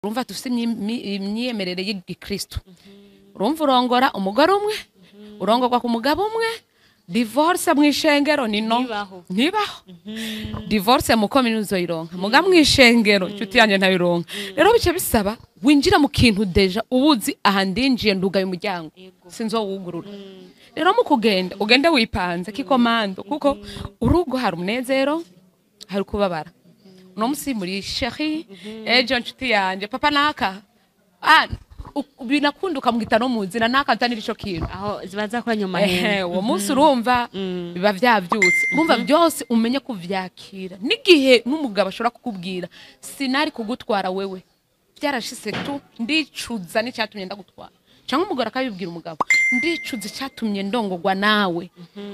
urumva dufite imyemerere y'igikristo urumva urongora umugore umwe urongorwa ku mugabo umwe divorce mwishengero nino ntibaho divorce mu kominuzo ironka muga mwishengero cyuti yanje ntabironka rero bice bisaba winjira mu kintu deja ubuzi ahandinjiye ndugaye umuryango sinzowugurura rero mu kugenda ugende wipanze kikomando kuko urugo hari umunezero hari kubabara no musi muri chérie ejo nshuti yanje papa naka binakunduka mugita no muzina nakantanira ico kintu aho zibaza ko nyuma he uwo munsi urumva biba vyavyutse urumva byose umenye kuvyakira nigihe n'umugabo ashobora kukubwira sinari kugutwara wewe byarashise tu ndicuza n'icyatumye ndagutwara cyangwa umugore akabibwira umugabo ndicuza cyatumye ndongorwa nawe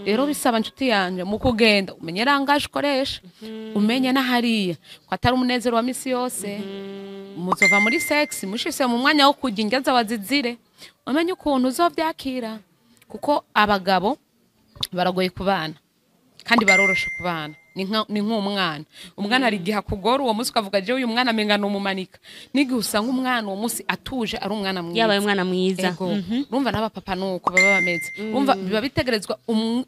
rero bisaba nshuti yanje mu kugenda umenye rangaje ukoresha umenye nahariya ko atari umunezero wa misi yose muzova muri sex mushise mu mwanya wo kujya ingaza wazizire umenye ukuntu uzovyakira kuko abagabo baragoye kubana kandi baroroshe kubana ni nk'umwana umwana ari giha kugora uwo munsi ukavuga je uyu mwana menga no mumanika nigihe usanga umwana uwo munsi atuje ari umwana mwiza yabaye umwana mwiza urumva n'aba papa nuko baba bameze urumva biba bitegerezwa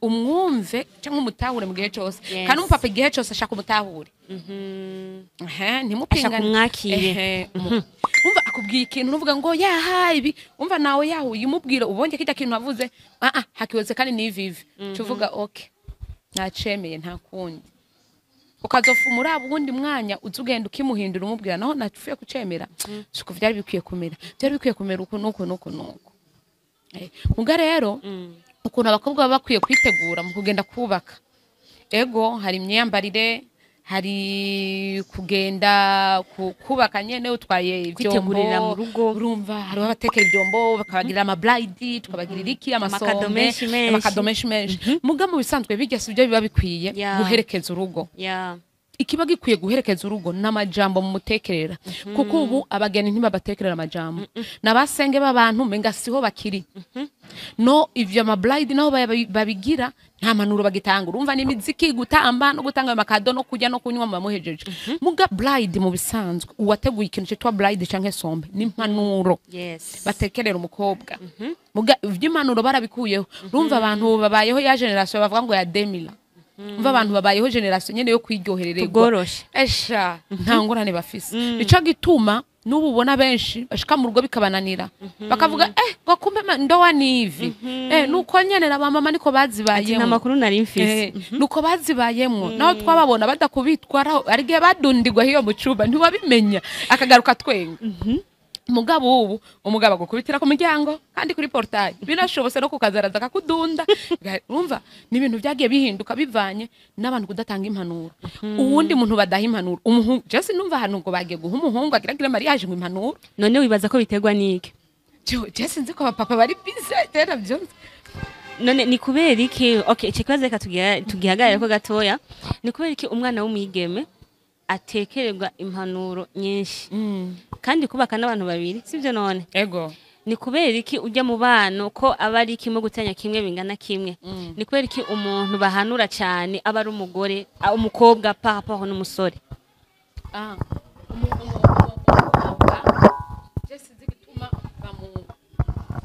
umwumve cyangwa umutahure mu gihe cyose kandi umupapa igihe cyose ashaka umutahure ntimupingane kumwakire umva akubwiye ikintu uvuga ngo yaha ibi umva nawe yaho yimubwira ubonye kijya kintu avuze hakiweze kandi nivive tuvuga okay nacemeye nta kundi ukazofu muri abundi mwanya uzugenda ukimuhindura umubwira naho nafuye kucemera siko vyari bikwiye kumera uko nuko muga rero ukuntu abakobwa baba bakwiye kwitegura mu kugenda kubaka ego hari imyambarire hari kugenda kubaka nyene utwaye kwitegurira mu rugo urumva hari abatekera ibyombo bakabagirira ama blind tukabagirira iki amasome amakadomeshi menshi muga mu bisanzwe bigese ibyo biba bikwiye guherekeza urugo ikiba gikwiye guherekeza urugo n'amajambo mu mutekerera kuko ubu abageni ntibabatekerera amajambo nabasenge b'abantu menga siho bakiri no ivyo ama blind naho babigira nta manuro bagitanga urumva ni imiziki gutamba no gutanga amakado no kujya no kunywa mu muhejeje muga blind mu bisanzwe uwateguye ikintu cyitwa blind canke sombe ni impanuro batekerera umukobwa muga ivy'impanuro barabikuyeho urumva abantu babayeho ya generation bavuga ngo ya 2000 umva abantu babayeho generation nyene yo kwiryoherererwa esha nta ngorane bafise ico gituma nubu ubona benshi bashika mu rugo bikabananira bakavuga ngo kumbe ndowa nivi nuko nyene na mama niko bazibayemo nta makuru nari mfise nuko bazibayemo naho twababona badakubitwara arigiye badundirwa hiyo mu cuba ntiwabimenya akagaruka twenga mugabo ubu umugabo agukubitira ku muryango kandi kuri portail binashobose no kukazaraza kakudunda urumva ni ibintu byagiye bihinduka bivanye n'abantu kudatanga impanuro uwundi muntu badaha impanuro umuhungu je numva hano ngo bagiye guha umuhungu agiragira mariage ngo impanuro none wibaza ko biterwa niki je sinzi ko papa bari busy tera byo none ni kubera iki okay ikibazo reka tugihagarare ko gatoya ni kubera iki umwana w'umwigeme atekererwa impanuro nyinshi kandi kubaka n'abantu babiri sivyo none ego ni kubera iki ujya mu bano ko aba ari kimwe gutanya kimwe bingana kimwe ni kubera iki umuntu bahanura cyane aba ari umugore umukobwa papa ho n'umusore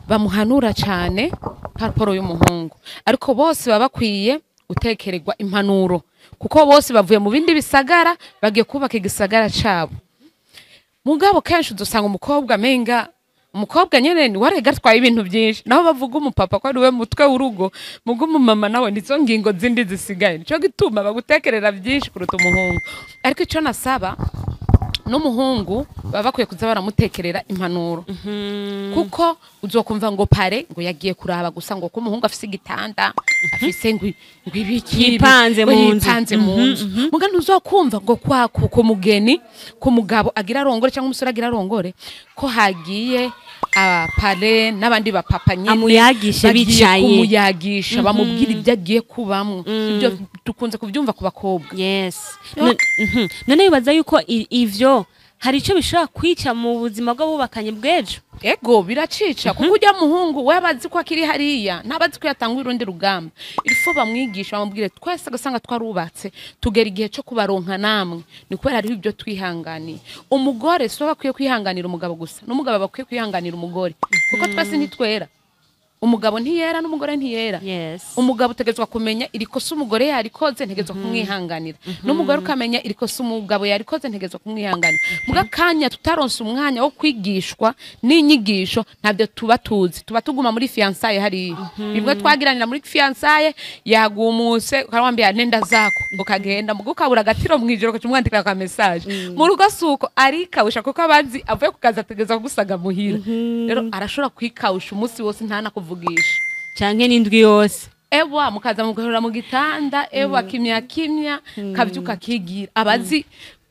bamuhanura cyane parporo y'umuhungu ariko bose baba bakwiye gutekererwa impanuro kuko bose bavuye mu bindi bisagara bagiye kubaka igisagara cabo mugabo kenshi dusanga umukobwa menga umukobwa nyene ni warega twaye ibintu byinshi naho bavuga umupapa ko ari we mutwe w'urugo mugo umumama nawe nizo ngingo zindi zisigaye nico gituma bagutekerera byinshi kuruta umuhungu ariko ico nasaba n'umuhungu baba bakwiye kuza baramutekerera impanuro kuko uzokumva ngo pare ngo yagiye kuraba gusa ngo ko umuhungu afise igitanda afise ngo ibiki yipanze mu nzu muga ntuzokumva ngo kwa ku mugeni ku mugabo agira arongore cyangwa umusore agira arongore ko hagiye pare n'abandi bapapa nyene amuyagishe bicaye kumuyagisha bamubwira ibyo agiye kubamwo ibyo dukunze kuvyumva ku bakobwa none bibaza yuko ivyo hari ico bishobora kwica mu buzima bw'abubakanye bw'ejo. Ego biracica kuko ujya muhungu we abazi ko akiri hariya ntabazi ko yatanga urundi rugamba ilfo bamwigisha bamubwire twese agasanga twarubatse tugera igihe cyo kubaronka namwe ni kubera ari ibyo twihanganiye umugore so bakwiye kwihanganira umugabo gusa n'umugabo bakwiye kwihanganira umugore kuko twese ntitwera umugabo ntiyera n'umugore ntiyera umugabo utegezwa kumenya irikosa umugore yarikoze ntegezwa kumwihanganira n'umugore ukamenya irikosa umugabo yarikoze ntegezwa kumwihanganira muga kanya tutaronse umwanya wo kwigishwa n'inyigisho ntabyo tuba tuzi tuba tuguma muri fiançailles hari bibwe twagiranira muri fiançailles yagumuse ukarwambia nenda zako ukagenda mugo kabura gatiro mwijoro ko umwandikira ka message mu rugo suko arikawusha kuko abazi avuye kukaza ategezwa gusaga muhira rero arashobora kwikawusha umunsi wose ntana kuvugisha canke n'indwi yose ewa mukaza mugahora mu gitanda ewa kimya kavyuka kigira abazi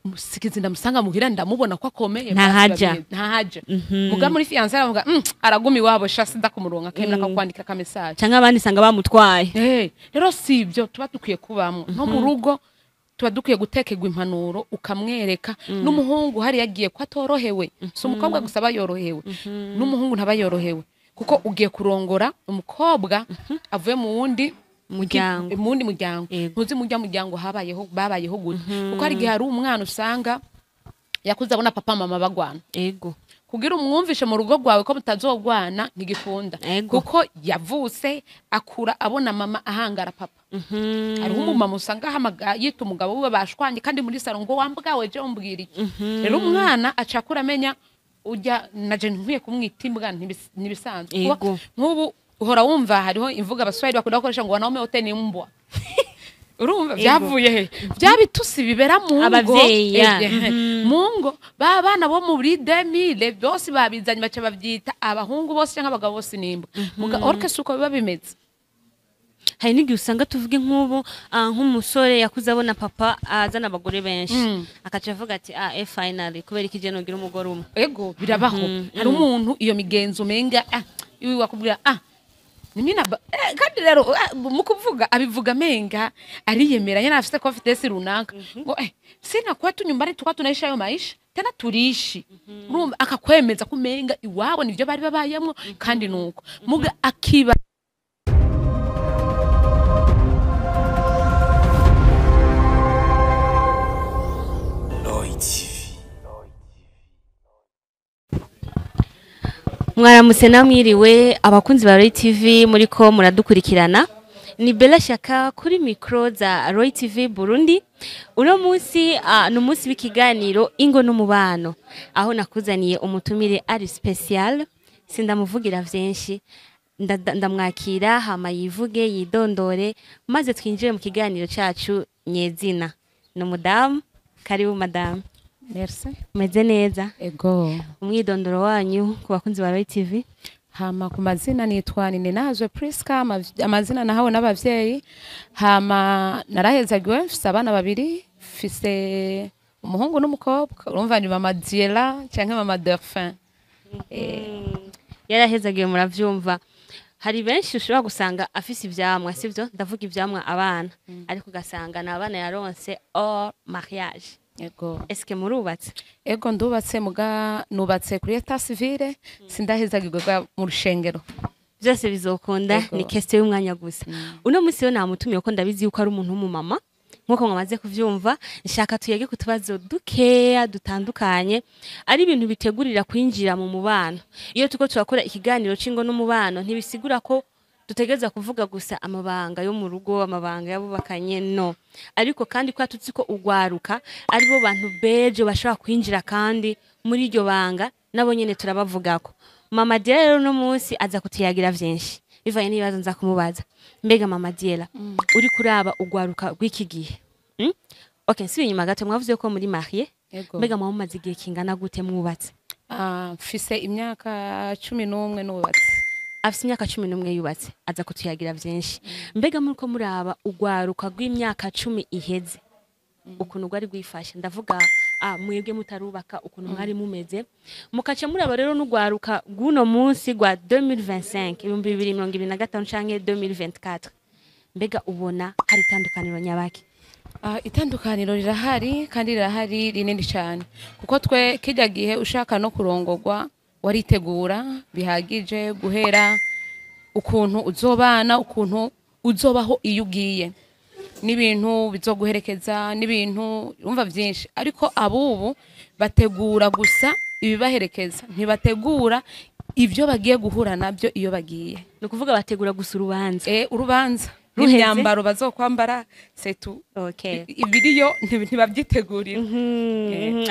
musikizi ndamusanga muhira ndamubona ko akomeye ntahaja muga muri fiancé aravuga aragumi wabo shasi ndakumuronka kemera akakwandika ka message canke abandi sanga bamutwaye rero sivyo tuba dukwiye kubamwe no mu rugo tuba dukwiye gutekerwa impanuro ukamwereka n'umuhungu hari yagiye ko atorohewe so umukobwa gusaba yorohewe n'umuhungu ntaba yorohewe kuko ugiye kurongora umukobwa avuye mu wundi muryango ntuzi muryango babayeho gute kuko hari igihe hari umwana usanga yakuze abona papa mama bagwana kugira umwumvishe mu rugo rwawe ko mutazogwana ntigikunda kuko yavutse akura abona mama ahangara papa hariho umumama usanga yita umugabo we bashwanye kandi muri saro ngo wambwawe je umbwira iki rero umwana acakura amenya ujya naje nkwiye kumwita imbwa ntibisanzwe nk'ubu uhora wumva hariho imvuga abaswahili bakunda gukoresha ngo wanaume wote ni mbwa urumva byavuye he byabitusi bibera mu ngo mu ngo babana bo mu buri 2000 byose babizanye baca bavyita abahungu bose cyangwa abagabo bose nimba muga orke suko biba bimeze hari n'igihe usanga tuvuge nk'ubu nk'umusore yakuze abona papa azana abagore benshi akaca avuga ati finally kubera iki je nogira umugore umwe ego birabaho hari umuntu iyo migenzo menga iwi wakubwira nimina kandi rero mu kuvuga abivuga menga ariyemera yana afite confidence runaka ngo sina kwa tunyumbari tukwa tunaisha yo maisha tena turishi urumva akakwemeza kumenga iwabo nivyo bari babayemwo kandi nuko muga akiba mwaramutse namwiriwe abakunzi ba Roy TV muri ko muradukurikirana ni Bella Shaka kuri micro za Roy TV Burundi uno munsi n'umunsi w'ikiganiro ingo n'umubano aho nakuzaniye umutumire ari special sindamuvugira vyinshi ndamwakira hama yivuge yidondore maze twinjire mu kiganiro cacu nyezina no madame karibu madame. Merci. Meze neza. Ego. Umwidondoro wanyu ku bakunzi ba Roy TV. Hama ku mazina nitwa Ninazwe Priska amazina nahawe n'abavyeyi. Hama narahezagiwe mfise abana babiri mfise umuhungu n'umukobwa urumva ni mama Diela canke mama Delphin. Yarahezagiwe muravyumva. Hari benshi ushobora gusanga afise ivyamwa sivyo ndavuga ivyamwa abana ariko ugasanga n'abana yaronse hors mariage. Ego. Eske murubatse? Ego ndubatse muga nubatse kuri état civile sindahezagirwa mu rushengero. Byose bizokunda ni question y'umwanya gusa. Uno munsi yo namutumiye ko ndabizi yuko ari umuntu w'umumama nkuko mwamaze kuvyumva nshaka tuyege kutubazo dukeya dutandukanye ari ibintu bitegurira kwinjira mu mubano. Iyo tuko turakora ikiganiro cingo n'umubano ntibisigura ko dutegeza kuvuga gusa amabanga yo mu rugo amabanga yabubakanye no ariko kandi kwa tutsi ko ugwaruka ari bo bantu beje bashaka kwinjira kandi muri iryo banga nabo nyene turabavugako mama Diela rero no munsi aza kutiyagira vyinshi bivaye nibaza nza kumubaza mbega mama Diela uri kuraba ugwaruka rw'iki gihe okay sibi nyuma gato mwavuze ko muri marié mbega mumaze igihe kingana gute mwubatse mfise imyaka 11 nubatse afise imyaka 11 yubatse aza kutuyagira vyinshi mbega muri ko muraba ugwaruka rw'imyaka 10 iheze ukuntu gwari gwifashe ndavuga mwebwe mutarubaka ukuntu mwari mumeze mukace muraba rero n'ugwaruka guno munsi gwa 2025 2025 canke 2024 mbega ubona hari tandukaniro nyabaki Itandukaniro rirahari kandi rirahari rinini cyane kuko twe kijya gihe ushaka no kurongorwa waritegura bihagije guhera ukuntu uzobana ukuntu uzobaho iyo ugiye n'ibintu bizoguherekeza n'ibintu urumva byinshi ariko abubu bategura gusa ibibaherekeza ntibategura ibyo bagiye guhura nabyo iyo bagiye ni ukuvuga bategura gusa urubanza urubanza n'imyambaro bazokwambara setu ibiriyo ntibabyitegurira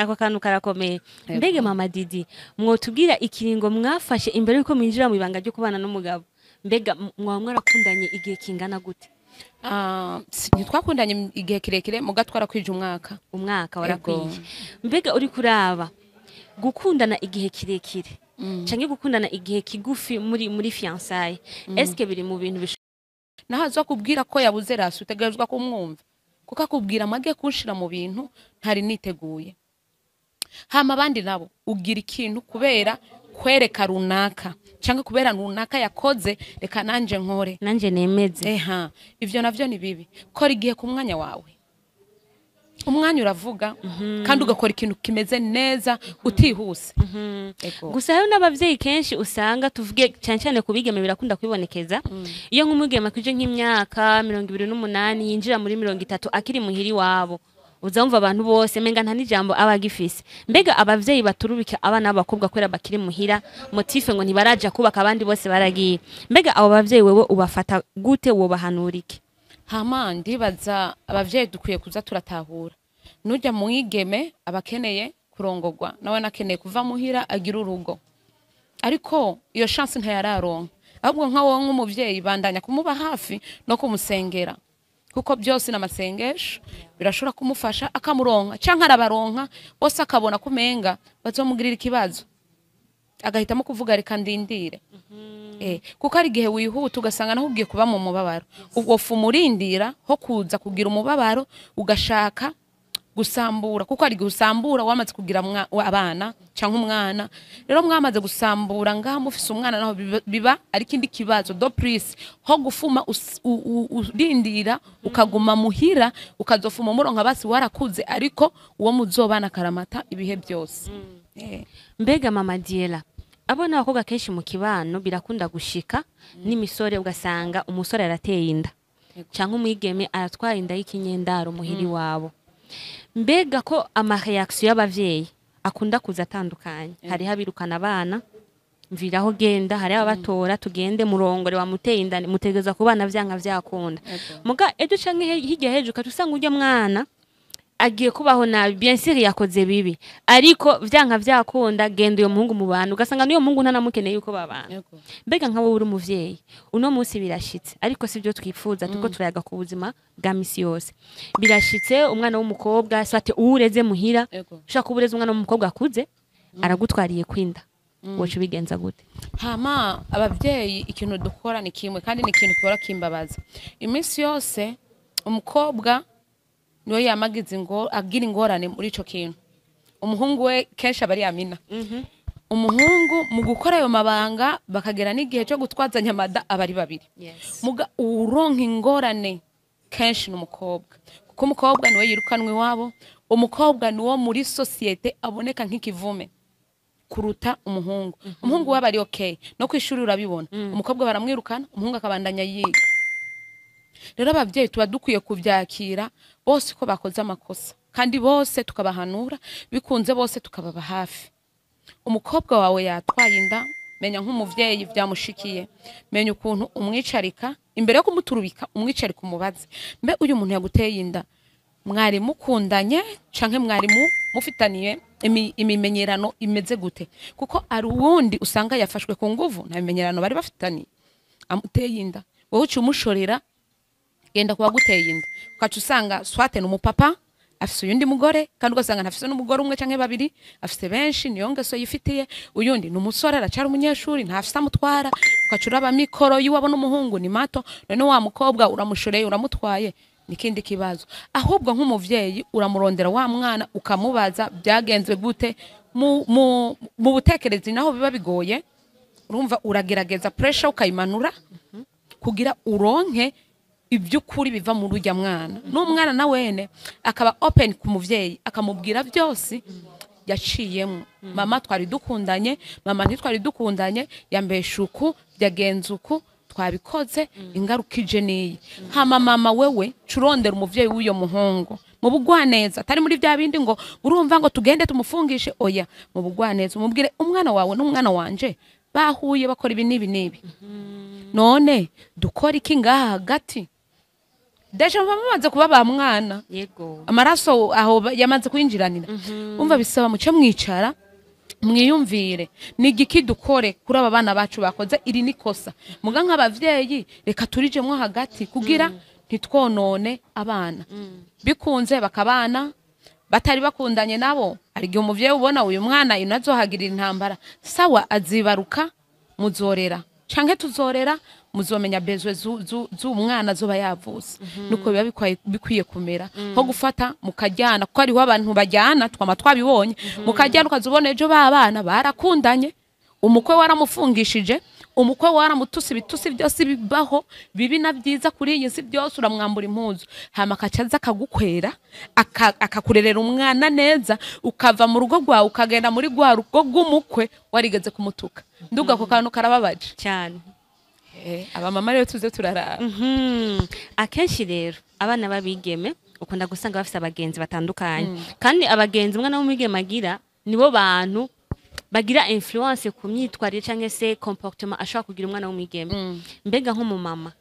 ako kantu karakomeye mbega mama Didi mwotubwira ikiringo mwafashe imbere yuko mwinjira mu ibanga ryo kubana n'umugabo mbega mwaba mwarakundanye igihe kingana gute ntitwakundanye igihe kirekire muga twarakwije umwaka warakwije mbega uri kuraba gukundana igihe kirekire canke gukundana igihe kigufi muri fiançailles eske biri mu bintu nahazo kubwira ko yabuze rasi utegerezwa kumwumva kuko akubwira amage kunshira mu bintu ntari niteguye hama abandi nabo ugira ikintu kubera kwereka runaka canke kubera runaka yakoze reka nanje nkore nanje nemeze ivyo navyo ni bibi kora igihe ku mwanya wawe umwanya uravuga kandi ugakora ikintu kimeze neza utihuse gusa hari n'abavyeyi kenshi usanga tuvuge cyane kubigeme birakunda kwibonekeza iyo nk'umugeme kuje nk'imyaka 28 yinjira muri 30 akiri muhiri wabo uzamva abantu bose menga nta nijambo abagifise mbega abavyeyi baturubika abana b'abakobwa kwera bakiri muhira motife ngo ntibaraja kubaka abandi bose baragiye mbega abo bavyeyi wewe ubafata gute wo bahanurike hama ndibaza abavyeyi dukwiye kuza turatahura nujya mwigeme abakeneye kurongorwa nawe nakeneye kuva muhira agira urugo ariko iyo chance ntayararonka ahubwo nka wowe nk'umuvyeyi bandanya kumuba hafi no kumusengera kuko byose n'amasengesho birashobora kumufasha akamuronka canke arabaronka bose akabona kumenga bazomugirira ikibazo agahitamo kuvuga reka ndindire kuko ari gihe wihuta ugasanga naho ugiye kuba mu mubabaro ubwo fumurindira ho kuza kugira umubabaro ugashaka gusambura kuko ari gusambura wamaze kugira abana canke umwana rero mwamaze gusambura ngaha mufise umwana naho biba ari kindi kibazo do prise ho gufuma urindira ukaguma muhira ukazofuma muronka basi warakuze ariko uwo muzobana karamata ibihe byose mbega mama Diela abona abakobwa kenshi mu kibano birakunda gushika n'imisore ugasanga umusore arateye inda canke umwigeme aratwara inda y'ikinyendaro muhiri wabo mbega ko amareaction y'abavyeyi akunda kuza atandukanye hari habirukana abana mviraho genda hari abatora tugende murongore wa muteye inda mutegeza ku bana vyanka vyakunda muga ejo canke hirya hejo katusanga urya mwana agiye kubaho nabi bien sûr yakoze bibi ariko vyanka vyakunda genda uyo muhungu mu bantu ugasanga niyo muhungu ntanamukeneye yuko babana mbega nka wowe uri umuvyeyi uno munsi birashitse ariko sivyo twifuza tuko turayaga ku buzima bwa misi yose birashitse umwana w'umukobwa swate ureze muhira ushaka kubureza umwana w'umukobwa akuze aragutwariye kwinda wocu bigenza gute hama abavyeyi ikintu dukora ni kimwe kandi ni ikintu kora kimbabaza iminsi yose umukobwa niwe yamagize agira ingorane muri ico kintu umuhungu we kenshi abari yamina umuhungu mu gukora ayo mabanga bakagera n'igihe cyo gutwazanya amada abari babiri muga uronka ingorane kenshi n'umukobwa kuko umukobwa niwe yirukanwe iwabo umukobwa niwo muri societe aboneka nk'ikivume kuruta umuhungu umuhungu waba ari okay no kwishuri urabibona umukobwa baramwirukana umuhungu akabandanya yiga rero abavyeyi tuba dukwiye kuvyakira bose ko bakoze amakosa kandi bose tukabahanura bikunze bose tukababa hafi umukobwa wawe yatwaye inda menya nk'umuvyeyi vyamushikiye menya ukuntu umwicarika imbere yo kumuturubika umwicarika umubaze mbe uyu muntu yaguteye inda mwari mukundanye canke mwari mufitaniye imimenyerano imeze gute kuko ari uwundi usanga yafashwe ku nguvu nta bimenyerano bari bafitaniye amuteye inda wowe uci umushorera genda kuba guteye inda ukaca usanga swate n'umupapa afise uyundi mugore kandi ugasanga ntafise n'umugore umwe canke babiri afise benshi niyo ngeso yifitiye uyundi n'umusore aracara umunyeshuri ntafise amutwara ukaca uraba mikoro yiwabo n'umuhungu ni mato none wa mukobwa uramushoreye uramutwaye nikindi kibazo ahubwo nk'umuvyeyi uramurondera wa mwana ukamubaza byagenze gute mu butekerezi naho biba bigoye urumva uragerageza pressure ukayimanura kugira uronke iby'ukuri biva mu rujya mwana n'umwana na wene akaba open ku muvyeyi akamubwira byose yaciyemo mama twari dukundanye mama ntitwari dukundanye yambesha uku byagenze uku twabikoze ingaruka ije niyi hama mama wewe curondera umuvyeyi w'uyo muhungu mu bugwaneza atari muri bya bindi ngo urumva ngo tugende tumufungishe oya mu bugwaneza umubwire umwana wawe n'umwana wanje bahuye bakora ibi nibi none dukora iki ngaha hagati deje bamaze kuba ba mwana yego amaraso aho yamaze kwinjiranira umva bisaba muce mwicara mwiyumvire nigiki dukore kuri aba bana bacu bakoze iri nikosa muga nk'abavyeyi reka turijemwo hagati kugira ntitwonone abana bikunze bakabana batari bakundanye nabo arigihe umuvyeyi ubona uyu mwana inazohagirira intambara sawa azibaruka muzorera canke tuzorera muzomenya bezwe z'umwana zoba yavuse nuko biba bikwiye kumera nko gufata mukajyana kuko ariho abantu bajyana twama twabibonye mukajyana ukazubona ejo babana barakundanye umukwe waramufungishije umukwe waramutuse ibitusi byose bibaho bibi na byiza kuri iyi si byose uramwambura impuzu hama akacaza akagukwera akakurerera umwana neza ukava mu rugo rwawe ukagenda muri rwa rugo rw'umukwe warigeze kumutuka nduga ko kantu karababaje cyane abamama rero tuze turaraba akenshi rero abana babigeme ukunda gusanga bafite abagenzi batandukanye kandi abagenzi umwana w'umwigeme agira nibo bantu bagira influence ku myitwarire cyangwa se comportement ashobora kugira umwana w'umwigeme mbega nk'umumama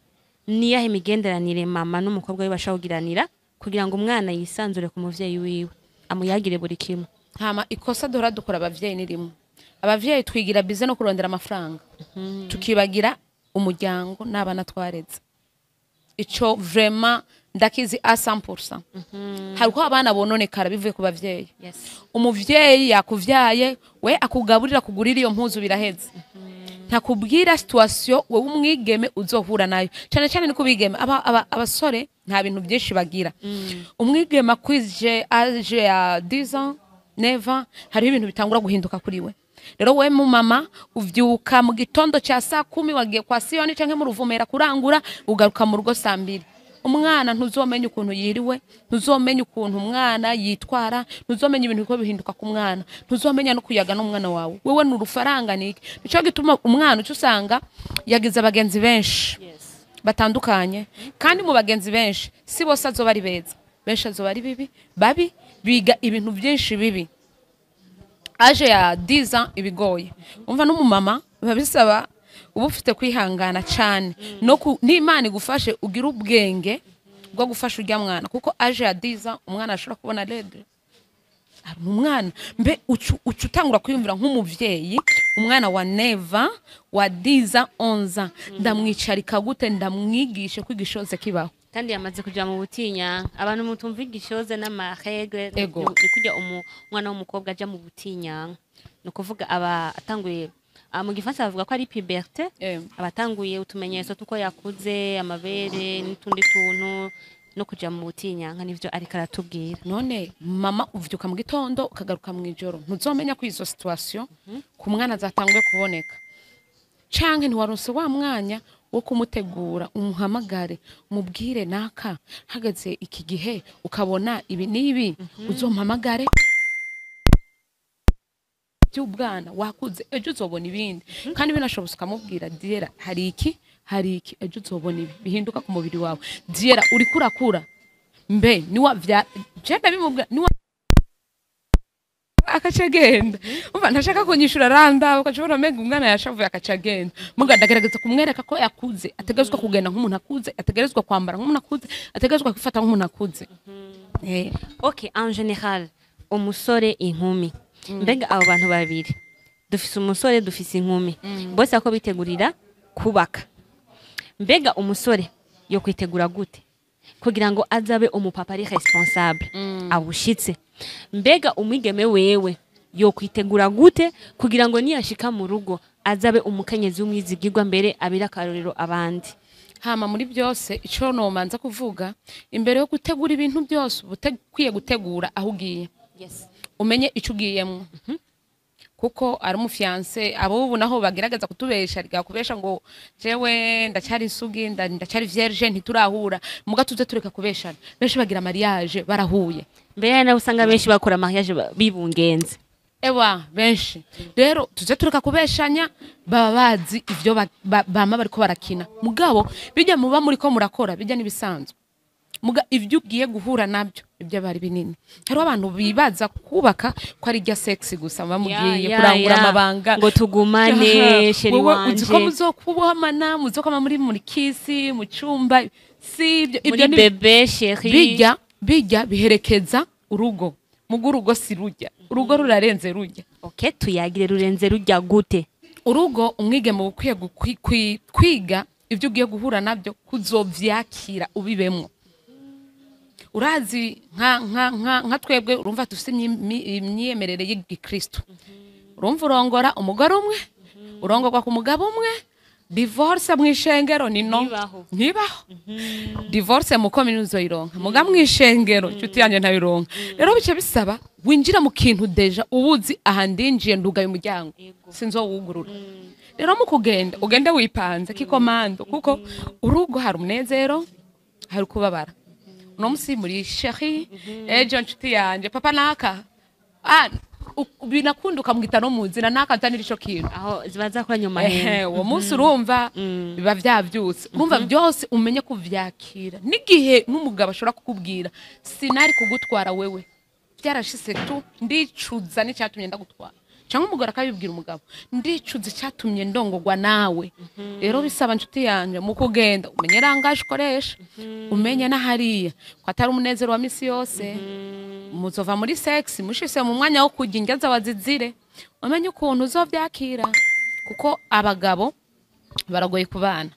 niyahe imigenderanire mama n'umukobwa we bashaka kugiranira kugira ngo umwana yisanzure ku muvyeyi wiwe amuyagire buri kimwe hama ikosa dora dukora abavyeyi ni rimwe abavyeyi twigira bize no kurondera amafaranga tukibagira umuryango n'abana twaretse ico vraiment ndakizi a 100% hariko abana bononekara bivuye ku bavyeyi umuvyeyi yakuvyaye we akugaburira kugurira iyo mpuzu biraheze ntakubwira situation we umwigeme uzohura nayo cyane cyane niko bigeme abasore nta bintu byinshi bagira umwigeme akwije age ya 10 ans neva hari ibintu bitangura guhinduka kuri we rero we mu mama uvyuka mu gitondo cya saa 10 wagiye kwa Siyoni canke mu ruvumera kurangura ugaruka mu rugo saa 2 umwana ntuzomenya ukuntu yiriwe ntuzomenya ukuntu umwana yitwara ntuzomenya ibintu biko bihinduka ku mwana ntuzomenya no kuyaga n'umwana wawe wewe n'urufaranga niki nico gituma umwana ucusanga yagize abagenzi benshi batandukanye kandi mu bagenzi benshi si bose azoba ari beza benshi azoba ari bibi babi biga ibintu byinshi bibi aje ya 10 ans ibigoye umva n'umumama babisaba ubu ufite kwihangana cyane no n'Imana igufashe ugira ubwenge bwo gufasha urya mwana kuko aje ya 10 ans umwana ashobora kubona ledre ari umwana mbe ucutangura kwiyumvira nk'umuvyeyi umwana wa neva wa 10 ans 11 ans ndamwicarika gute ndamwigishe kwigishoze kibaho kandi yamaze kuja mu butinya abantu mutumva igishoze n'amaregle ni kujya umwana w'umukobwa aja mu butinya no kuvuga aba atanguye mu gifaransa bavuga ko ari puberté abatanguye utumenyetso tuko yakuze amabere n'utundi tuntu no kuja mu butinya nka nivyo ariko aratubwira none mama uvyuka mu gitondo ukagaruka mu ijoro ntuzomenya ko izo situation ku mwana zatanguye kuboneka canke ntiwaronse wa mwanya wo kumutegura umuhamagare umubwire naka hagaze iki gihe ukabona ibi nibi uzompamagare by'ubwana wakuze ejo uzobona ibindi kandi binashobotse ukamubwira diera hari iki ejo uzobona ibi bihinduka ku mubiri wawe diera uri kurakura mbe niwa vya jenda bimubwira niwa akacagenda umva ntashaka kunyishura randa ukashobora mega umwana yashavuye akacagenda muga ndagerageza kumwereka ko yakuze ategerezwa kugenda nk'umuntu akuze ategerezwa kwambara nk'umuntu akuze ategerezwa kwifata nk'umuntu akuze okay en général umusore inkumi mbega abo bantu babiri dufise umusore dufise inkumi bose ako bitegurira kubaka mbega umusore yo kwitegura gute kugira ngo azabe umupapa ari responsable abushitse mbega umwigeme wewe yo kwitegura gute kugira ngo niyashika mu rugo azabe umukenyezi w'umwizigirwa mbere abira akarorero abandi hama muri byose ico no manza kuvuga imbere yo gutegura ibintu byose ubutekwiye gutegura aho ugiye umenye ico ugiyemo kuko ari umufiance abo ubu naho bagerageza kutubesha rigakubesha ngo jewe ndacyari isugi ndacyari vierge ntiturahura muga tuze tureka kubeshana benshi bagira mariage barahuye mbere nawe usanga benshi bakora mariage bibungenze ewa benshi rero tuze tureka kubeshanya baba bazi ivyo bama bariko barakina mugabo bijya muba muri ko murakora bijya nibisanzwe muga ivyo ugiye guhura nabyo ibyo bari binini hariho abantu bibaza kubaka ko ari rya sexy gusa bamugiye kurangura amabanga ngo tugumane sheri wanje uziko muzokubuhamana muzokama muri kisi mu cyumba si ibyo ni bebe sheri bijya biherekeza urugo mugurugo si rujya urugo rurarenze rujya okay tuyagire rurenze rujya gute urugo umwige mu bukwiye kwiga ivyo ugiye guhura nabyo kuzovyakira ubibemwo urazi nka twebwe urumva dufite imyemerere y'Igikristo urumva urongora umugore umwe urongorwa ku mugabo umwe divorce mwishengero ntibaho divorce mu kaminuza yironka muga mwishengero cyuti yanje ntabironka rero bice bisaba winjira mu kintu deja ubuzi ahandinjiye ndugaye umuryango sinzo wugurura rero mu kugenda ugende wipanze kikomando kuko urugo hari umunezero hari kubabara no musi muri chérie ejo nshuti yanje papa naka binakunduka mugita no muzina naka nzanira ico kintu aho zibaza ko nyuma uwo munsi urumva biba vyavyutse urumva byose umenye kuvyakira nigihe n'umugabo ashobora kukubwira sinari kugutwara wewe byarashise tu ndicuza n'icyatumye ndagutwara cyangwa umugore akabibwira umugabo ndicuze cyatumye ndongorwa nawe rero bisaba nshuti yanje mu kugenda umenye rangaje ukoresha umenye nahariya ko atari umunezero wa misi yose muzova muri sex mushise mu mwanya wo kujya ingaza wazizire umenye ukuntu uzovyakira kuko abagabo baragoye kubana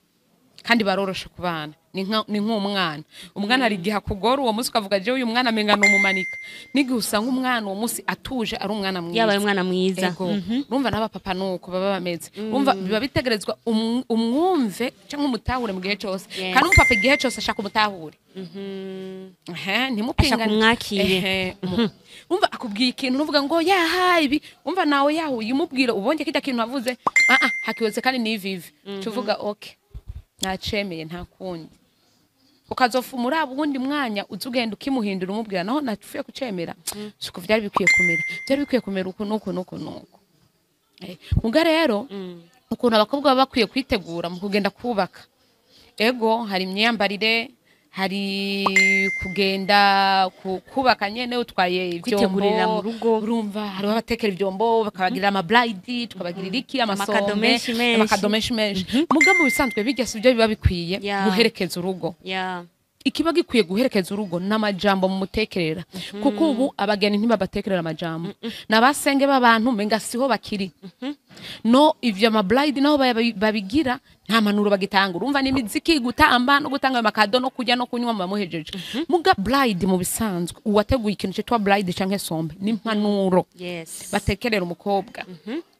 kandi baroroshe kubana ni nk'umwana umwana ari giha kugora uwo munsi ukavuga je uyu mwana amenga no mumanika nigi usanga umwana uwo munsi atuje ari umwana mwiza yabaye umwana mwiza urumva n'aba papa nuko baba bameze urumva biba bitegerezwa umwumve cyangwa umutahure mu gihe cyose kandi umupapa igihe cyose ashaka umutahure ntimupingane kumwakire umva akubwiye ikintu uvuga ngo yaha ibi umva nawe yahuye umubwira ubonye kijya kintu avuze hakiweze kandi nivive tuvuga okay nacemeye nta kundi ukazofu muri abundi mwanya uzugenda ukimuhindura umubwira naho nafuye kucemera suko vyari bikwiye kumera uko nuko muga rero ukuntu abakobwa baba bakwiye kwitegura mu kugenda kubaka ego hari imyambarire hari kugenda kubaka nyene utwaye ivyombo mu rugo urumva hari abatekera ivyombo bakabagirira ama blide tukabagirira iki amakadomeshi menshi muga mu bisanzwe bigese ibyo biba bikwiye guherekeza urugo ikiba gikwiye guherekeza urugo n'amajambo mu mutekerera kuko ubu abageni ntibabatekerera amajambo nabasenge b'abantu menga siho bakiri no ivyo ama blide naho babigira nta manuro bagitanga urumva n'imiziki gutamba no gutanga amakado no kujya no kunywa mu muhejeje muga blide mu bisanzwe uwateguye ikintu cyitwa blide canke sombe n'impanuro batekerera umukobwa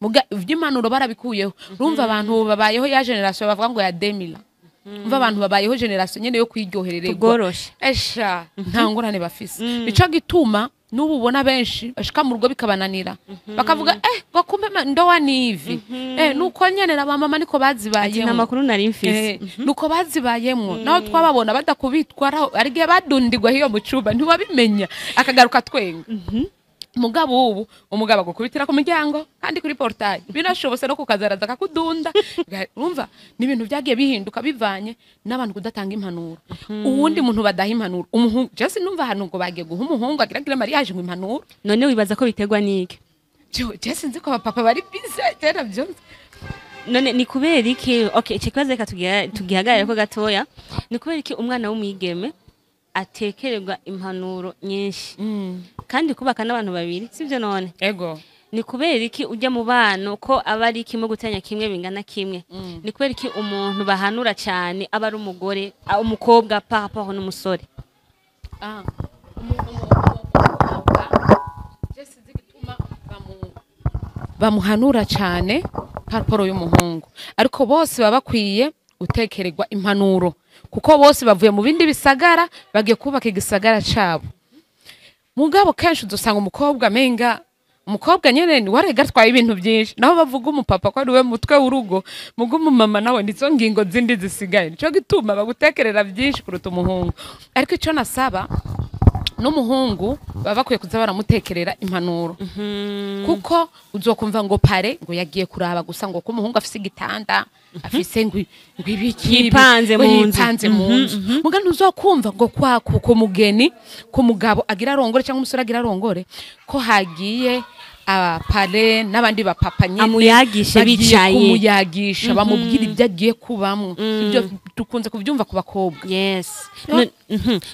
muga ivy'impanuro barabikuyeho urumva abantu babayeho ya generation bavuga ngo ya 2000 umva abantu babayeho generation nyene yo kwiryoherererwa esha nta ngorane bafise bica gituma n'ubu ubona benshi bashika mu rugo bikabananira bakavuga ngo kumbe ndowa nivi nuko nyenera ba mama niko bazibayemo nta makuru nari mfise nuko bazibayemo naho twababona badakubitwara arigiye badundigwa hiyo mu cuba ntiwabimenya akagaruka twenga mugabo ubu umugabo agukubitira ku muryango kandi kuri portail binashobose no kukazaraza kakudunda urumva ni ibintu byagiye bihinduka bivanye n'abantu kudatanga impanuro uwundi muntu badaha impanuro umuhungu je sinumva hano ngo bagiye guha umuhungu agiragira mariage ngo impanuro none wibaza ko biterwa niki je sinzi ko abapapa bari busy tera byo none ni kubera iki okay ikibazo reka tugihagarare ko gatoya ni kubera iki umwana w'umwigeme atekererwa impanuro nyinshi kandi kubaka n'abantu babiri sivyo none ego ni kubera iki ujya mu bano ko aba ari kimwe gutanya kimwe bingana kimwe ni kubera iki umuntu bahanura cyane aba ari umugore umukobwa papa ho n'umusore bamuhanura cyane parporo y'umuhungu ariko bose baba bakwiye gutekererwa impanuro kuko bose bavuye mu bindi bisagara bagiye kubaka igisagara cabo mugabo kenshi dusanga umukobwa menga umukobwa nyene ni warega atwaye ibintu byinshi naho bavuga umupapa ko ari we mutwe w'urugo mugo umumama nawe nizo ngingo zindi zisigaye nico gituma bagutekerera byinshi kuruta umuhungu ariko ico nasaba n'umuhungu baba bakwiye kuza baramutekerera impanuro kuko uzokumva ngo pare ngo yagiye kuraba gusa ngo ko umuhungu afise igitanda afise ngo ibiki yipanze mu nzu muga ntuzokumva ngo kwako ku mugeni ku mugabo agira arongore cyangwa umusore agira arongore ko hagiye pare n'abandi bapapa nyine amuyagisha bicaye kumuyagisha bamubwira ibyo agiye kubamwo ibyo dukunze kubyumva ku bakobwa yes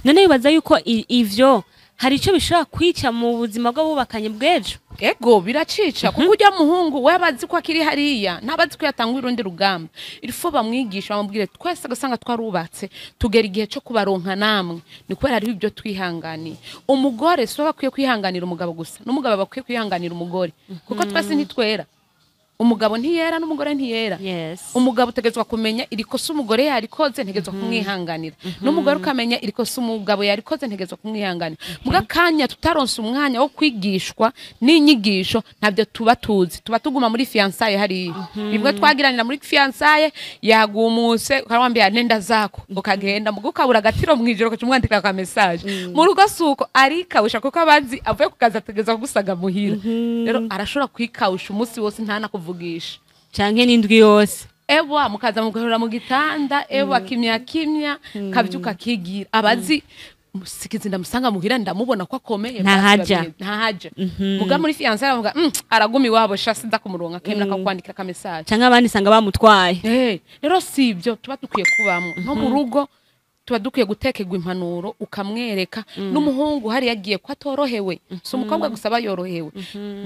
none bibaza yuko ivyo hari ico bishobora kwica mu buzima bw'abubakanye bw'ejo ego biracica kuko ujya muhungu we abazi ko akiri hariya ntabazi ko yatanga urundi rugamba irifo bamwigisha bamubwire twese agasanga twarubatse tugera igihe cyo kubaronka namwe ni kubera hariho ibyo twihanganiye umugore so bakwiye kwihanganira umugabo gusa n'umugabo bakwiye kwihanganira umugore kuko twese ntitwera umugabo ntiyera n'umugore ntiyera umugabo utegetswe kumenya irikosa umugore yarikoze ntegetswe kumwihanganira n'umugore ukamenya irikosa umugabo yarikoze ntegetswe kumwihanganira muga kanya tutaronse umwanya wo kwigishwa n'inyigisho ntabyo tuba tuzi tuba tuguma muri fiançailles hari bimwe twagiranira muri fiançailles yagumuse ukarwambia nenda zako ukagenda mugo kabura gatiro mwijoro kacumwandika ka message mu rugo suko arikawusha kuko abazi avuye kukaza ategetswe gusaga muhira rero arashobora kwikawusha umunsi wose ntana kuvugisha canke n'indwi yose ewa mukaza mugahora mu gitanda ewa kimya kavyuka kigira abazi musikizi ndamusanga muhira ndamubona ko akomeye ntahaja muga muri fiançailles bavuga aragumi wabo shasi nda kumuronka kemera akakwandikira ka message canke abandi sanga bamutwaye rero sivyo tuba dukwiye kubamwe no mu rugo tuba dukwiye gutekerwa impanuro ukamwereka n'umuhungu hari yagiye ko atorohewe so umukobwa gusaba yorohewe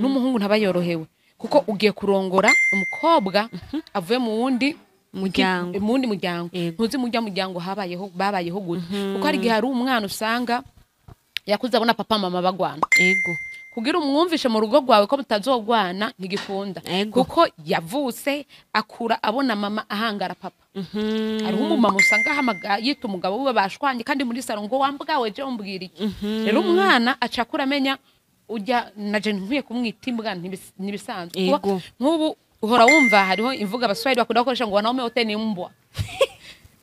n'umuhungu ntabayorohewe kuko ugiye kurongora umukobwa avuye mu wundi muryango ntuzi muryango babayeho gute kuko hari igihe hari umwana usanga yakuze abona papa mama bagwana kugira umwumvishe mu rugo rwawe ko mutazogwana ntigikunda kuko yavutse akura abona mama ahangara papa hariho umumama usanga yita umugabo we bashwanye kandi muri saro ngo wambwawe je umbwira iki rero umwana acakura amenya ujya naje nkwiye kumwita imbwa ntibisanzwe nk'ubu uhora wumva hariho imvuga abaswahili bakunda gukoresha ngo wanaume wote ni mbwa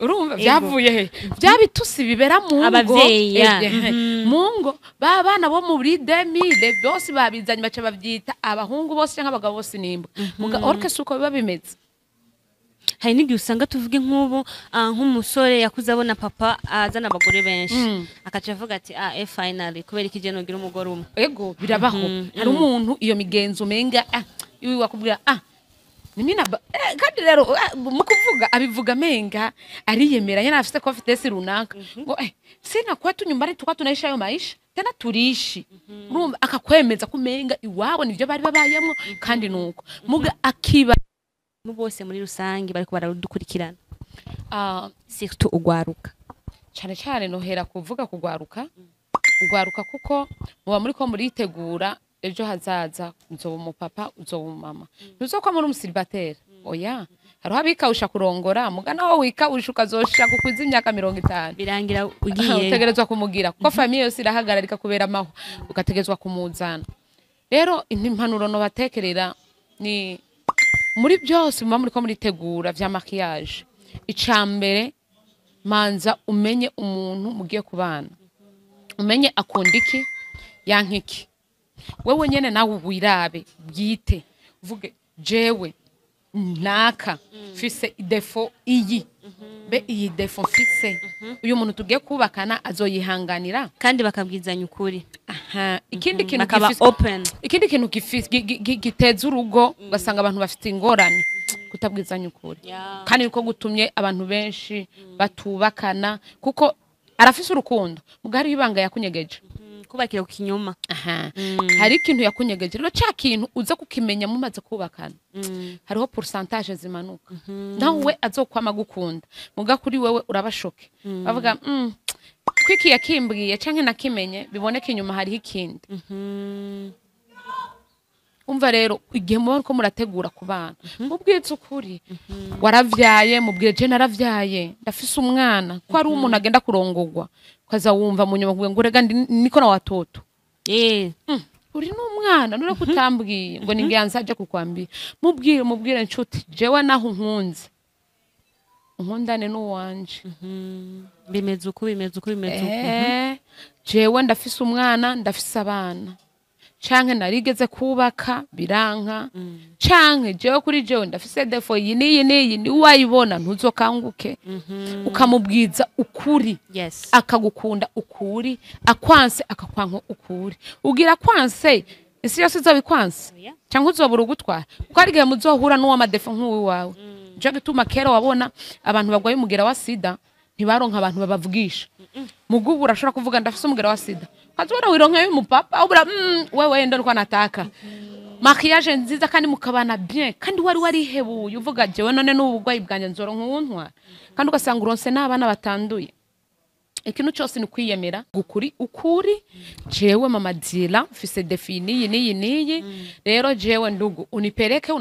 urumva byavuye he byabitusi bibera mu ngo mu ngo babana bo muri 2000 byose babizanye baca bavyita abahungu bose cyangwa abagabo bose nimbwa muga orke suko biba bimeze hari n'igihe usanga tuvuge nk'ubu nk'umusore yakuze abona papa azana abagore benshi akaca avuga ati finally kubera iki je nogira umugore umwe ego birabaho hari umuntu iyo migenzo menga iwi wakubwira nimina kandi rero mu kuvuga abivuga menga ariyemera yana afite confidence runaka ngo sina kwa tunyumbari tukwa tunaisha ayo maisha tena turishi urumva akakwemeza kumenga iwabo nivyo bari babayemwo kandi nuko muga akiba mu bose muri rusangi bariko baradukurikirana surtout ugwaruka cyane nohera kuvuga kugwaruka kuko muba muri ko muritegura ejo hazaza uzoba umupapa uzoba umama ntuzokwa muri umusilibateri oya hariho abikawusha kurongora mugana wo wikawusha ukazosha kukuza imyaka 50 birangira ugiye utegerezwa kumugira kuko famille yose irahagararika kubera maho ugategerezwa kumuzana rero impanuro no batekerera ni muri byose muba muri ko muritegura vya maquillage icambere manza umenye umuntu mugiye kubana umenye akondiki yankiki wewe nyene nawe wirabe bwite uvuge jewe naka fise defo iyi be iyi defo fise uyu muntu tugiye kubakana azoyihanganira kandi bakabwizanya ukuri ikindi kintu ikindi kintu giteza urugo ugasanga abantu bafite ingorane kutabwizanya ukuri kandi niko gutumye abantu benshi batubakana kuko arafise urukundo mugari ibanga yakunyegeje kubakira ku kinyoma hari ikintu yakunyegeje rero cya kintu uza kukimenya mumaze kubakana hariho pourcentage zimanuka nawe azokwama gukunda muga kuri wewe urabashoke bavuga kwiki yakimbwiye canke nakimenye biboneka inyuma hariho ikindi umva rero igihe muba ko murategura ku bana mubwitse ukuri waravyaye mubwire je naravyaye ndafise umwana ko ari umuntu agenda kurongorwa kaza wumva mu nyuma ngo rega niko na watoto uri umwana nure kutambwiye ngo ninge yanzaje kukwambira mubwire nshuti jewe naho unkunze unkundane n'uwanje bimeze uko jewe ndafise umwana ndafise abana canke narigeze kubaka biranka canke jewe kuri jewe ndafise defo iyi ni wayibona ntuzokanguke ukamubwiza ukuri akagukunda ukuri akwanse akakwanka ukuri ugira kwanse isi yose izobikwanse canke uzobura ugutwara kuko ari gihe muzohura n'uwo madefo nk'uwi wawe je gituma kera wabona abantu bagwaye umugera wa sida ntibaronka abantu babavugisha mugubu urashobora kuvuga ndafise umugera wa sida kazubona wironka y'umupapa ubura wewe ndo nko nataka maquillage nziza kandi mukabana bien kandi wari warihebuye uvuga jewe none n'ubugwayi bwanje nzoro nkuntwa kandi ugasanga uronse n'abana batanduye ikintu cyose ni kwiyemera ukuri jewe mama Dila mfise defini niyi rero jewe ndugu unipeleke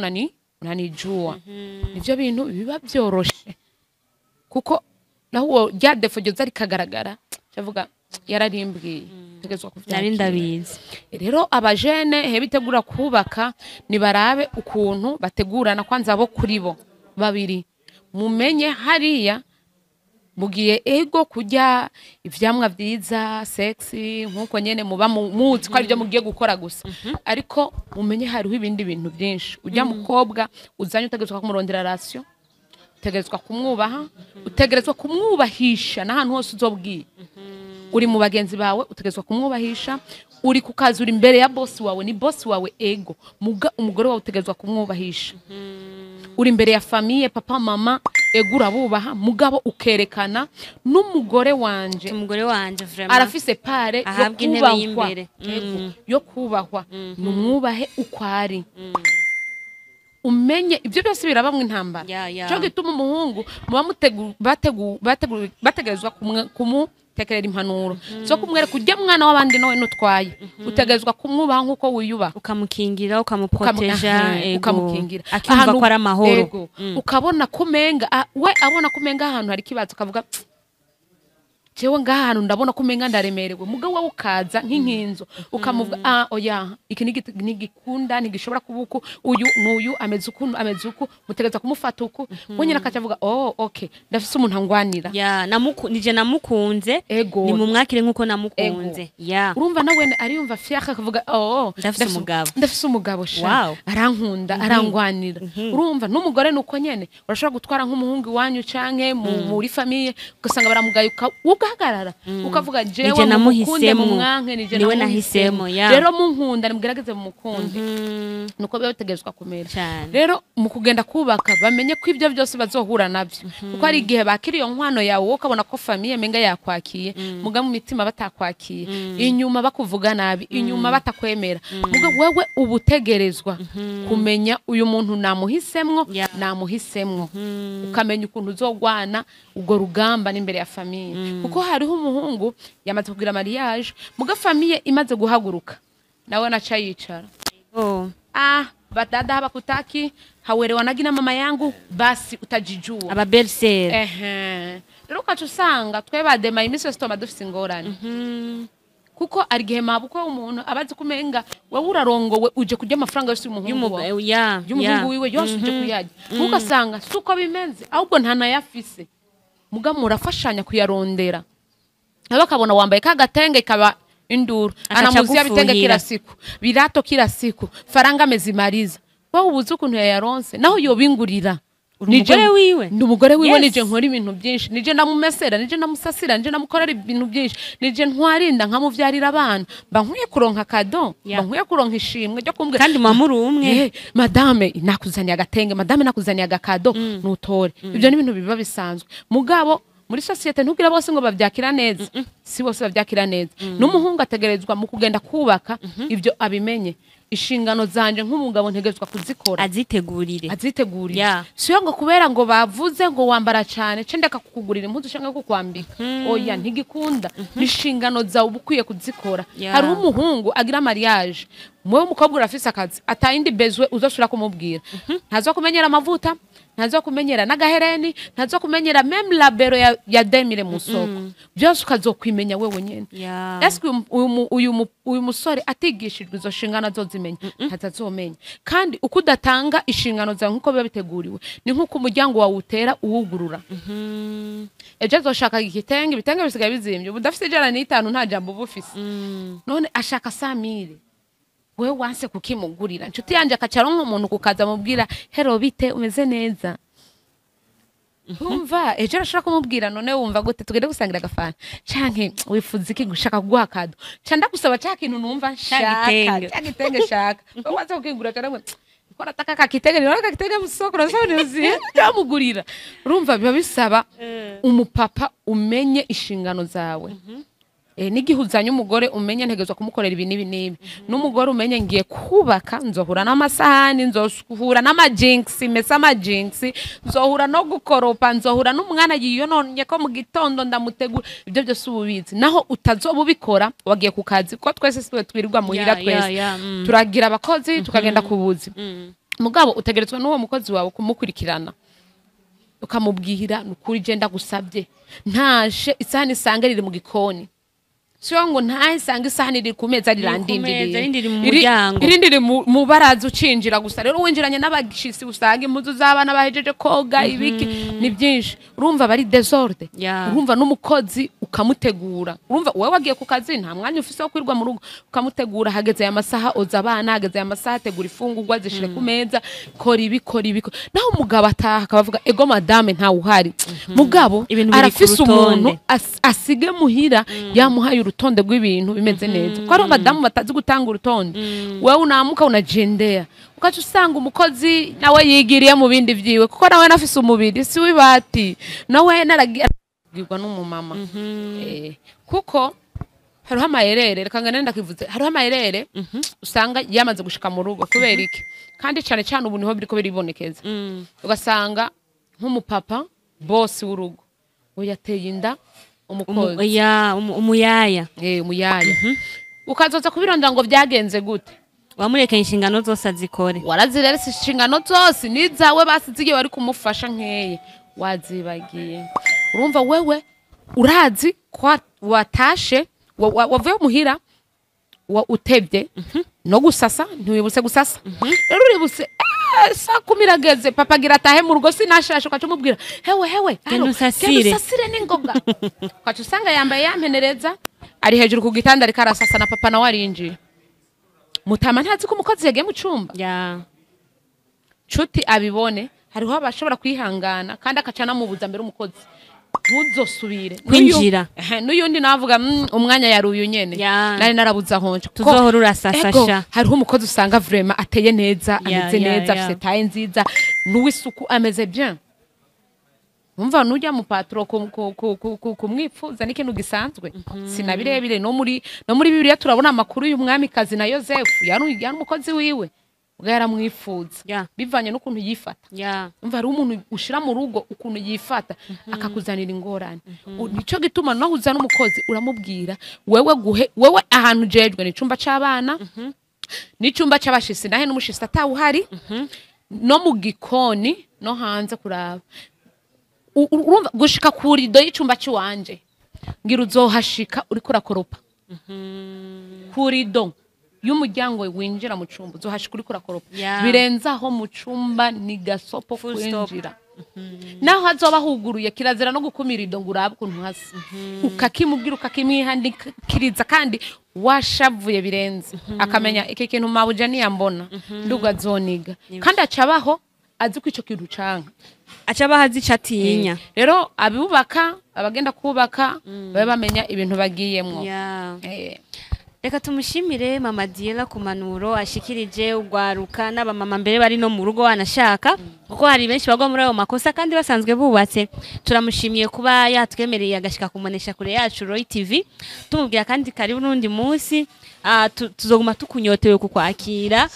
unanijua nivyo bintu biba byoroshe kuko naho rya defo ryo zari kagaragara cyavuga yararimbwiye tegezwa nari ndabizi rero abajene hebitegura kubaka nibarabe ukuntu bategurana kwanza abo kuri bo babiri mumenye hariya mugiye ego kujya ivyamwa vyiza sexy nkuko nyene muba muzi ko ari byo mugiye gukora gusa ariko mumenye hariho ibindi bintu byinshi ujya mukobwa uzanye utegezwa kumurondera ratio utegerezwa kumwubaha utegerezwa kumwubahisha n'ahantu hose uzobwiye uri mu bagenzi bawe utegerezwa kumwubahisha uri ku kazi uri imbere ya boss wawe ni boss wawe ego umugore wawe utegerezwa kumwubahisha uri imbere ya famille papa mama ego urabubaha mugabo ukerekana n'umugore wanje vraiment arafise pare yo kubahwa numwubahe ukwari umenye ibyo byose birabamwe intambara cyo gituma umuhungu muba bategerezwa kumutekerera impanuro zo kumwereka ujya mwana w'abandi nawe nutwaye utegerezwa kumwubaha nkuko wiyubaha ukamukingira ukamuproteja ukamukingira akimva ko ari amahoro ukabona kumenga we abona kumenga ahantu hari kibazo ukavuga jewe ngahantu ndabona kumenga ndaremerewe mugabo wawe ukaza nk'inkinzo ukamuvuga oya iki nigikunda ntigishobora kubuku uyu ameze uku mutegeza kumufata uku wenyine akacavuga okay ndafise umuntu angwanira nije namukunze ni mu mwakire nkuko namukunze urumva nawe ariyumva fiaka akavuga ndafise umugabo sha arankunda arangwanira urumva n'umugore nuko nyene urashobora gutwara nk'umuhungu wanyu canke muri famille ugasanga baramugaye ugahagarara ukavuga jewe namukunde mu mwanke niwe nahisemo rero munkunda nimugerageze mu mukundi nuko byotegezwa kumera rero mu kugenda kubaka bamenye ko ibyo byose bazohura nabyo kuko ari igihe bakiriyo nkwano yawe ukabona ko famille menga yakwakiye muga mu mitima batakwakiye inyuma bakuvuga nabi inyuma batakwemera muga wewe ubutegerezwa kumenya uyu muntu namuhisemwo ukamenya ukuntu uzogwana ugo rugamba n'imbere ya famille kuko hariho umuhungu yamaze kugira mariage muga famille imaze guhaguruka nawe naca yicara badada hawakutaki hauelewanaji na mama yangu basi utajijua aba belle rero ukacusanga twebadema imisi yose toma dufise ingorane kuko ari gihe mabuko umuntu abazi kumenga wewe urarongowe uje kujya amafaranga yose y'umuhungu y'umuhungu wiwe yose uje kuyajya ugasanga suko bimenze ahubwo ntanayafise muga murafashanya kuyarondera bakabona wambaye kagatenge kaba induru anamuzia bitenge kila siku birato kila siku faranga mezimariza wa ubuze ukuntu yaronse naho yobingurira umugore wiwe nije nkora ibintu byinshi nije ndamumesera nije ndamusasira nije ndamukorera ibintu byinshi nije ntwarinda nkamuvyarira abana mba nkwiye kuronka kado mba nkwiye kuronka ishimwe ryo kumbwira kandi mamuri umwe madame nakuzaniye agatenge madame nakuzaniye agakado nutore ibyo ni ibintu biba bisanzwe mugabo muri societe ntugira bose ngo bavyakira neza si bose bavyakira neza n'umuhungu ategerezwa mu kugenda kubaka ibyo abimenye inshingano zanje nk'umugabo ntegezwa kuzikora azitegurire siyo ngo kubera ngo bavuze ngo wambara cyane cende kakukugurira impuzu cyangwa kukwambika oya ntigikunda inshingano zawe ubukwiye kuzikora hari umuhungu agira mariage mwe umukobwa urafise akazi atayindi bezwe uzosura kumubwira ntazo kumenyera amavuta ntazo kumenyera n'agahereni ntazo kumenyera meme labero ya demire musoko byose ukazokwimenya wewe nyene eske uyu musore atigishijwe izo shingano zozimenya ntazazomenya kandi uko udatanga inshingano zawe nkuko biba biteguriwe ni nkuko umuryango wawe utera uwugurura ejo azoshaka igitenge ibitenge bisigaye bizimvye budafise ijana n'itanu nta jambo bufise none ashaka 100,000 wewe wanse kukimugurira nshuti yanje akacaronka umuntu kukaza mubwira hero bite umeze neza umva ejo arashaka kumubwira none wumva gute tugende gusangira agafana canke wifuza iki gushaka kuguha kado canda gusaba cya kintu numva nshaka cyagitenge shaka waza kukigura cyane kora taka kitenge none kakitenge musoko rasabirizi cyamugurira urumva biba bisaba umupapa umenye inshingano zawe n'igihuzanya umugore umenye ntegezwa kumukorera ibi nibi n'umugore umenye ngiye kubaka nzohura n'amasahani nzohura n'amajinx mesa amajinx nzohura no gukoropa nzohura n'umwana yiyononye ko mu gitondo ndamutegura ibyo byose ububizi naho utazobubikora wagiye ku kazi ko twese twirirwa muhira twese turagira abakozi tukagenda kubuzi mugabo utegerezwa n'uwo mukozi wawe kumukurikirana ukamubwira nukuri je ndagusabye ntaje isahani isange riri mu gikoni siyo ngo ntahisanga isahani riri ku meza rirandindiriye irindiri mu baraza ucinjira gusa rero winjiranye n'abagishisi usanga impuzu z'abana bahejeje koga ibiki ni byinshi urumva bari desorde urumva n'umukozi ukamutegura urumva wewe wagiye ku kazi nta mwanya ufise wo kwirwa mu rugo ukamutegura hageze ya masaha oza abana hageze ya masaha ategura ifungurwa zishire ku meza kora ibi naho umugabo ataha akavuga ego madame nta uhari mugabo arafise umuntu asige muhira yamuhaye urutonde rw'ibintu bimeze neza ko ari abadamu batazi gutanga urutonde wewe unamuka unajendea ukaca usanga umukozi nawe yigiriye mu bindi vyiwe kuko nawe nafise umubiri si wibati nawe naragirwa n'umumama kuko hariho amayerere reka ngane ndakivuze hariho amayerere usanga yamaze gushika mu rugo kubera iki kandi cyane cyane ubu niho biriko biribonekeza ugasanga nk'umupapa boss w'urugo uyateye inda umukozi umuyaya umuyaya ukazoza kubirondera ngo byagenze gute wamurekeye inshingano zose azikore warazirerese inshingano zose nizawe basizigiye bari kumufasha nkeye wazibagiye urumva wewe urazi ko watashe wavuye muhira utebye no gusasa ntiwibuse gusasa rero uribuse saa 10 irageze papa agira atahe mu rugo sinashashe ukaca umubwira hewe genusasire n'ingoga ukaca usanga yambaye yampenereza ari hejuru ku gitanda ariko arasasa na papa nawe arinjiye mutama ntazi ko umukozi yagiye mu cumba nshuti abibone hariho abashobora kwihangana kandi akaca namubuza mbere umukozi ntuzosubire kwinjira n'uyundi navuga umwanya yaruyu nyene nari narabuza honje tuzohora urasasasha hariho umukozi usanga vraiment ateye neza ameze neza afite taye nziza n'uwisuku ameze bien umva nujya mu patro kumwipfuza n'ikintu gisanzwe sinabirebire no muri Bibiliya turabona amakuru y'umwami kazi na Yosefu yari umukozi wiwe ubwo yaramwifuza bivanye n'ukuntu yifata umva ari umuntu ushira mu rugo ukuntu yifata akakuzanira ingorane nico gituma no uzana umukozi uramubwira wewe ahantu jejwe ni cumba c'abana ni cumba c'abashisi nahe n'umushisi atawuhari no mu gikoni no hanze kuraba urumva gushika kuri do y'icumba cy'uwanje ngira uzohashika uri kurakoropa kuri do y'umuryango winjira mu cumba uzohashika uri kurakoropa birenzaho mu cumba ni gasopo kwinjira naho hazoba huguruye kirazira no gukumira ido ngo urabe ukuntu hasi ukakimubwira ukakimwihandikiriza kandi washavuye birenze akamenya iki kintu mabuje niyambona nduga zoniga kandi acabaho azi ko ico kintu canka acabaho azi catinya rero abubaka abagenda kubaka babe bamenya ibintu bagiyemwo Reka tumushimire Mama Diela ku manuro ashikirije ugwaruka n'abamama mbere bari no mu rugo wanashaka kuko hari benshi bagwa muri ayo makosa kandi basanzwe bubatse. Turamushimiye kuba yatwemereye agashika kumonesha kure yacu Roy TV, tumubwira kandi karibu n'undi munsi. Tuzoguma tukunyotewe kukwakira.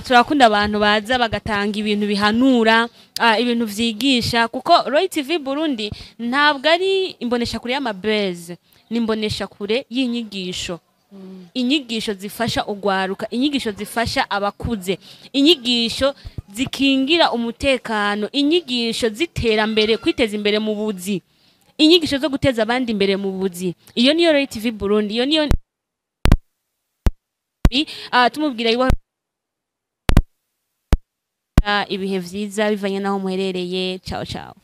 Turakunda abantu baza bagatanga ibintu bihanura, ibintu vyigisha kuko Roy TV Burundi ntabwo ari imbonesha kure y'amabeze, ni imbonesha kure y'inyigisho. Inyigisho zifasha ugwaruka, inyigisho zifasha abakuze, inyigisho zikingira umutekano, inyigisho ziterambere, kwiteza imbere mu buzi, inyigisho zo guteza abandi imbere mu buzi. Iyo niyo Roy TV Burundi, iyo niyo tumubwira iwa ibihe vyiza bivanye naho muherereye. Ciao ciao.